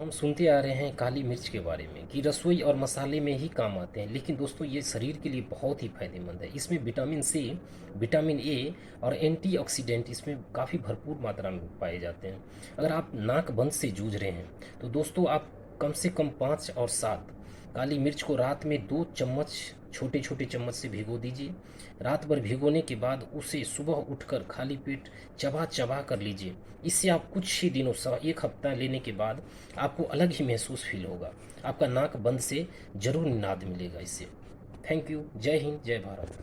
हम सुनते आ रहे हैं काली मिर्च के बारे में कि रसोई और मसाले में ही काम आते हैं, लेकिन दोस्तों ये शरीर के लिए बहुत ही फायदेमंद है। इसमें विटामिन सी, विटामिन ए और एंटीऑक्सीडेंट इसमें काफ़ी भरपूर मात्रा में पाए जाते हैं। अगर आप नाक बंद से जूझ रहे हैं तो दोस्तों आप कम से कम 5 और 7 काली मिर्च को रात में 2 चम्मच, छोटे छोटे चम्मच से भिगो दीजिए। रात भर भिगोने के बाद उसे सुबह उठकर खाली पेट चबा चबा कर लीजिए। इससे आप कुछ ही दिनों से, 1 हफ्ता लेने के बाद आपको अलग ही महसूस फील होगा। आपका नाक बंद से ज़रूर निनाद मिलेगा इससे। Thank you. जय हिंद, जय भारत।